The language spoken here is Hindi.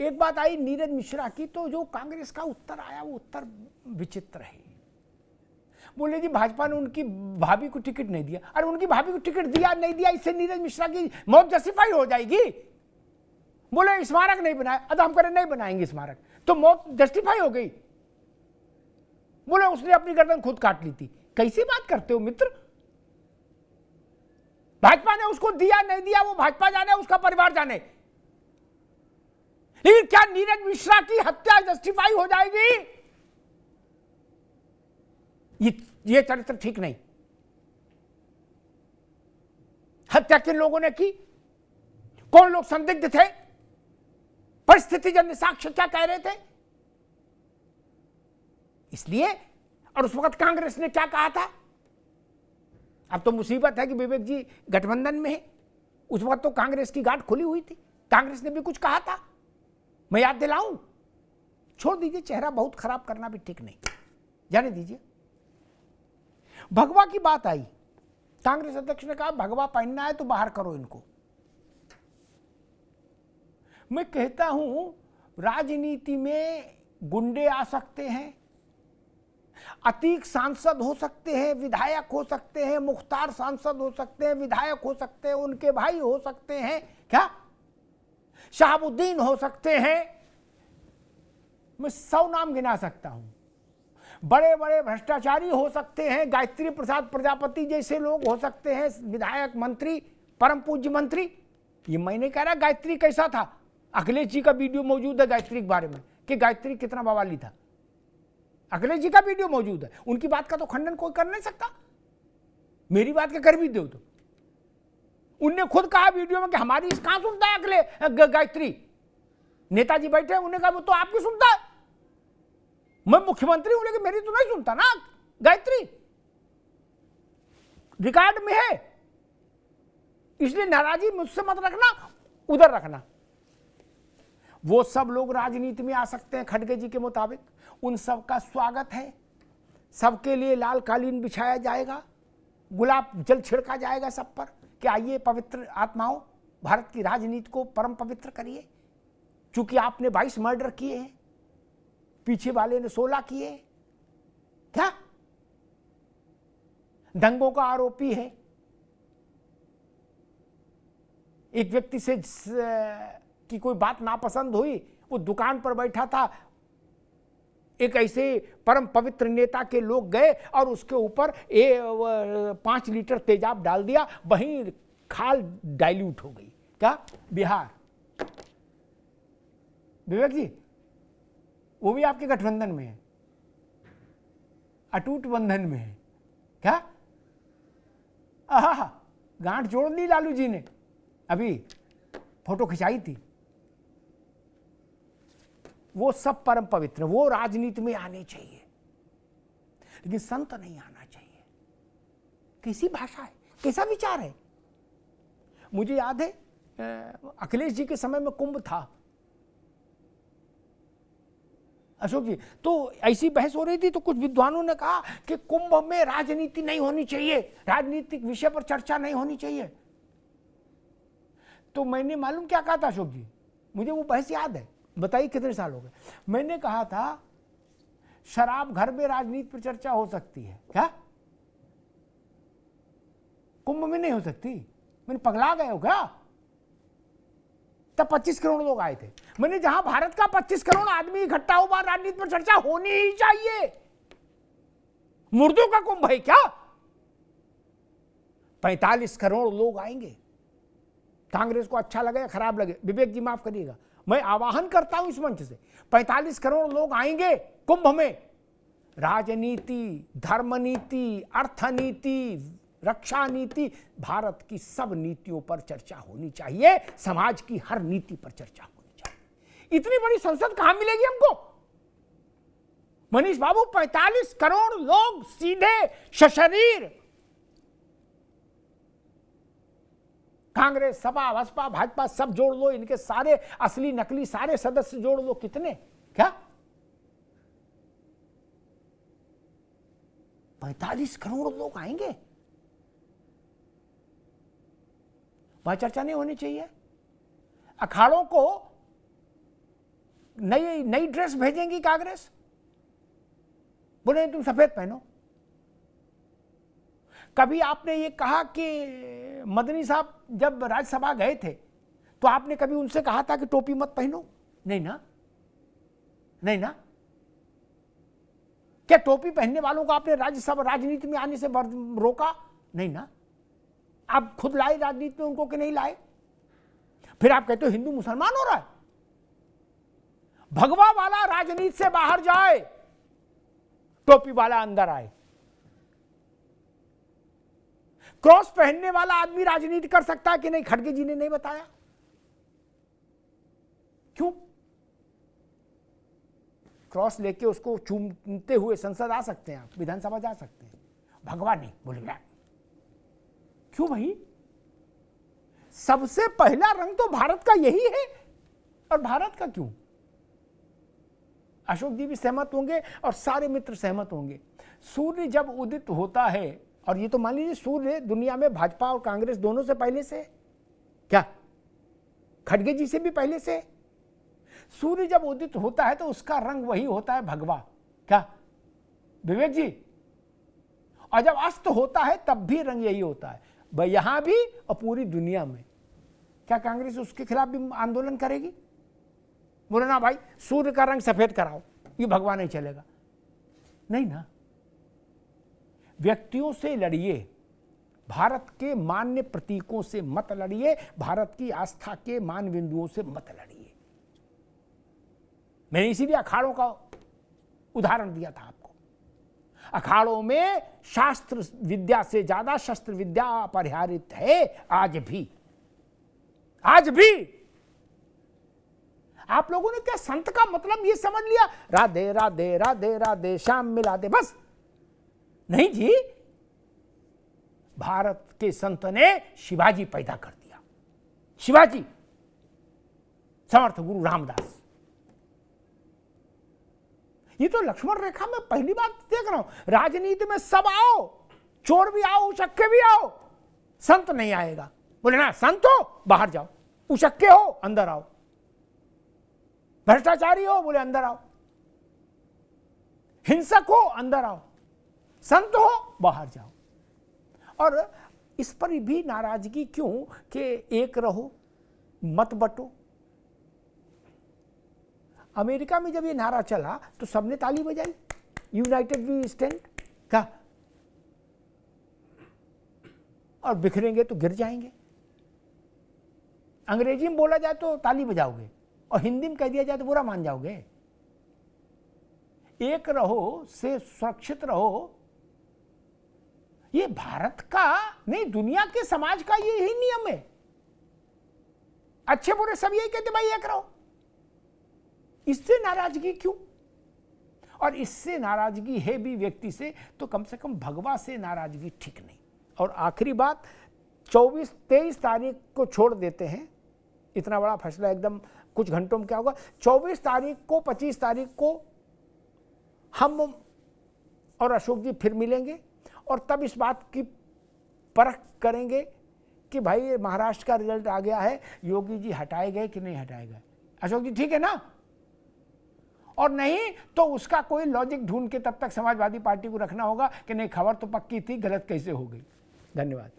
एक बात आई नीरज मिश्रा की, तो जो कांग्रेस का उत्तर आया वो उत्तर विचित्र है। बोले जी भाजपा ने उनकी भाभी को टिकट नहीं दिया। अरे उनकी भाभी को टिकट दिया नहीं दिया इससे नीरज मिश्रा की मौत जस्टिफाई हो जाएगी? बोले स्मारक नहीं बनाया, अब हम करें नहीं बनाएंगे स्मारक, तो मौत जस्टिफाई हो गई। बोले उसने अपनी गर्दन खुद काट ली थी। कैसी बात करते हो मित्र? भाजपा ने उसको दिया नहीं दिया वो भाजपा जाने, उसका परिवार जाने, लेकिन क्या नीरज मिश्रा की हत्या जस्टिफाई हो जाएगी? ये चरित्र ठीक नहीं। हत्या किन लोगों ने की? कौन लोग संदिग्ध थे? परिस्थितिजन्य साक्ष्य क्या कह रहे थे? इसलिए, और उस वक्त कांग्रेस ने क्या कहा था? अब तो मुसीबत है कि विवेक जी गठबंधन में है, उस वक्त तो कांग्रेस की गांठ खुली हुई थी, कांग्रेस ने भी कुछ कहा था। मैं याद दिलाऊं? छोड़ दीजिए, चेहरा बहुत खराब करना भी ठीक नहीं, जाने दीजिए। भगवा की बात आई, कांग्रेस अध्यक्ष ने कहा भगवा पहनना है तो बाहर करो इनको। मैं कहता हूं राजनीति में गुंडे आ सकते हैं, अतीक सांसद हो सकते हैं, विधायक हो सकते हैं, मुख्तार सांसद हो सकते हैं, विधायक हो सकते हैं, उनके भाई हो सकते हैं, क्या शहाबुद्दीन हो सकते हैं, मैं 100 नाम गिना सकता हूं। बड़े बड़े भ्रष्टाचारी हो सकते हैं, गायत्री प्रसाद प्रजापति जैसे लोग हो सकते हैं, विधायक, मंत्री, परम पूज्य मंत्री। ये मैं नहीं कह रहा गायत्री कैसा था, अखिलेश जी का वीडियो मौजूद है गायत्री के बारे में कि गायत्री कितना बवाली था, अखिलेश जी का वीडियो मौजूद है। उनकी बात का तो खंडन कोई कर नहीं सकता, मेरी बात का कर भी दो तो। उनने खुद कहा वीडियो में कि हमारी कहां सुनता है अखिलेश गायत्री, नेताजी बैठे उन्होंने कहा वो तो आपकी सुनता है, मैं मुख्यमंत्री हूं लेकिन मेरी तो नहीं सुनता ना गायत्री, रिकॉर्ड में है। इसलिए नाराजगी मुझसे मत रखना, उधर रखना। वो सब लोग राजनीति में आ सकते हैं खड़गे जी के मुताबिक, उन सब का स्वागत है, सबके लिए लाल कालीन बिछाया जाएगा, गुलाब जल छिड़का जाएगा सब पर कि आइए पवित्र आत्माओं, भारत की राजनीति को परम पवित्र करिए। चूंकि आपने 22 मर्डर किए हैं, पीछे वाले ने 16 किए, क्या दंगों का आरोपी है। एक व्यक्ति से की कोई बात नापसंद हुई, वो दुकान पर बैठा था, एक ऐसे परम पवित्र नेता के लोग गए और उसके ऊपर 5 लीटर तेजाब डाल दिया, वहीं खाल डाइल्यूट हो गई। क्या बिहार? विवेक जी वो भी आपके गठबंधन में है, अटूट बंधन में है, क्या आहा गांठ जोड़ ली लालू जी ने, अभी फोटो खिंचाई थी। वो सब परम पवित्र, वो राजनीति में आने चाहिए, लेकिन संत नहीं आना चाहिए। कैसी भाषा है, कैसा विचार है? मुझे याद है अखिलेश जी के समय में कुंभ था, अशोक जी, तो ऐसी बहस हो रही थी, तो कुछ विद्वानों ने कहा कि कुंभ में राजनीति नहीं होनी चाहिए, राजनीतिक विषय पर चर्चा नहीं होनी चाहिए। तो मैंने मालूम क्या कहा था अशोक जी, मुझे वो बहस याद है, बताइए कितने साल हो गए। मैंने कहा था शराब घर में राजनीति पर चर्चा हो सकती है, क्या कुंभ में नहीं हो सकती? मैंने पगला गए हो क्या? तब 25 करोड़ लोग आए थे। मैंने जहां भारत का 25 करोड़ आदमी इकट्ठा हुआ, राजनीति पर चर्चा होनी ही चाहिए। मुर्दों का कुंभ है क्या? 45 करोड़ लोग आएंगे। कांग्रेस को अच्छा लगे या खराब लगे, विवेक जी माफ करिएगा, मैं आवाहन करता हूं इस मंच से, 45 करोड़ लोग आएंगे कुंभ में। राजनीति, धर्मनीति, अर्थनीति, रक्षा नीति, भारत की सब नीतियों पर चर्चा होनी चाहिए, समाज की हर नीति पर चर्चा होनी चाहिए। इतनी बड़ी संसद कहां मिलेगी हमको? मनीष बाबू, 45 करोड़ लोग सीधे सशरीर, कांग्रेस, सपा, बसपा, भाजपा सब जोड़ लो, इनके सारे असली नकली सारे सदस्य जोड़ लो, कितने? क्या 45 करोड़ लोग आएंगे? वहां चर्चा नहीं होनी चाहिए? अखाड़ों को नई नई ड्रेस भेजेंगी कांग्रेस, बोले तुम सफेद पहनो। कभी आपने ये कहा कि मदनी साहब जब राज्यसभा गए थे तो आपने कभी उनसे कहा था कि टोपी मत पहनो? नहीं ना, नहीं ना। क्या टोपी पहनने वालों को आपने राज्यसभा राजनीति में आने से रोका? नहीं ना। आप खुद लाए राजनीति में उनको कि नहीं लाए? फिर आप कहते हो हिंदू मुसलमान हो रहा है। भगवा वाला राजनीति से बाहर जाए, टोपी वाला अंदर आए। क्रॉस पहनने वाला आदमी राजनीति कर सकता है कि नहीं? खड़गे जी ने नहीं बताया। क्यों? क्रॉस लेके उसको चूमते हुए संसद आ सकते हैं, आप विधानसभा जा सकते हैं, भगवा नहीं। बोले ना, क्यों भाई? सबसे पहला रंग तो भारत का यही है, और भारत का क्यों? अशोक जी भी सहमत होंगे और सारे मित्र सहमत होंगे। सूर्य जब उदित होता है, और ये तो मान लीजिए सूर्य दुनिया में भाजपा और कांग्रेस दोनों से पहले से, क्या खड़गे जी से भी पहले से? सूर्य जब उदित होता है तो उसका रंग वही होता है, भगवा। क्या विवेक जी? और जब अस्त होता है तब भी रंग यही होता है, यहां भी और पूरी दुनिया में। क्या कांग्रेस उसके खिलाफ भी आंदोलन करेगी? बोले ना भाई सूर्य का रंग सफेद कराओ, ये भगवा नहीं चलेगा। नहीं ना। व्यक्तियों से लड़िए, भारत के मान्य प्रतीकों से मत लड़िए, भारत की आस्था के मान बिंदुओं से मत लड़िए। मैंने इसीलिए अखाड़ों का उदाहरण दिया था आपको। अखाड़ों में शास्त्र विद्या से ज्यादा शस्त्र विद्या अपरिहार्य है आज भी। आज भी आप लोगों ने क्या संत का मतलब ये समझ लिया, राधे राधे राधे राधे श्याम मिला दे, बस? नहीं जी, भारत के संत ने शिवाजी पैदा कर दिया। शिवाजी, समर्थ गुरु रामदास। ये तो लक्ष्मण रेखा में पहली बात देख रहा हूं। राजनीति में सब आओ, चोर भी आओ, उचक्के भी आओ, संत नहीं आएगा। बोले ना संत हो बाहर जाओ, उचक्के हो अंदर आओ, भ्रष्टाचारी हो बोले अंदर आओ, हिंसक हो अंदर आओ, संत हो बाहर जाओ। और इस पर भी नाराजगी क्यों कि एक रहो मत बटो? अमेरिका में जब ये नारा चला तो सबने ताली बजाई, यूनाइटेड वी स्टैंड का, और बिखरेंगे तो गिर जाएंगे। अंग्रेजी में बोला जाए तो ताली बजाओगे, और हिंदी में कह दिया जाए तो बुरा मान जाओगे। एक रहो से सुरक्षित रहो, ये भारत का नहीं दुनिया के समाज का यही नियम है। अच्छे बुरे सब यही कहते भाई एक रहो। इससे नाराजगी क्यों? और इससे नाराजगी है भी व्यक्ति से, तो कम से कम भगवा से नाराजगी ठीक नहीं। और आखिरी बात, 24-23 तारीख को छोड़ देते हैं, इतना बड़ा फैसला एकदम कुछ घंटों में क्या होगा। 24 तारीख को 25 तारीख को हम और अशोक जी फिर मिलेंगे, और तब इस बात की परख करेंगे कि भाई महाराष्ट्र का रिजल्ट आ गया है, योगी जी हटाए गए कि नहीं हटाए गए। अशोक जी ठीक है ना? और नहीं तो उसका कोई लॉजिक ढूंढ के तब तक समाजवादी पार्टी को रखना होगा कि नहीं खबर तो पक्की थी, गलत कैसे हो गई। धन्यवाद।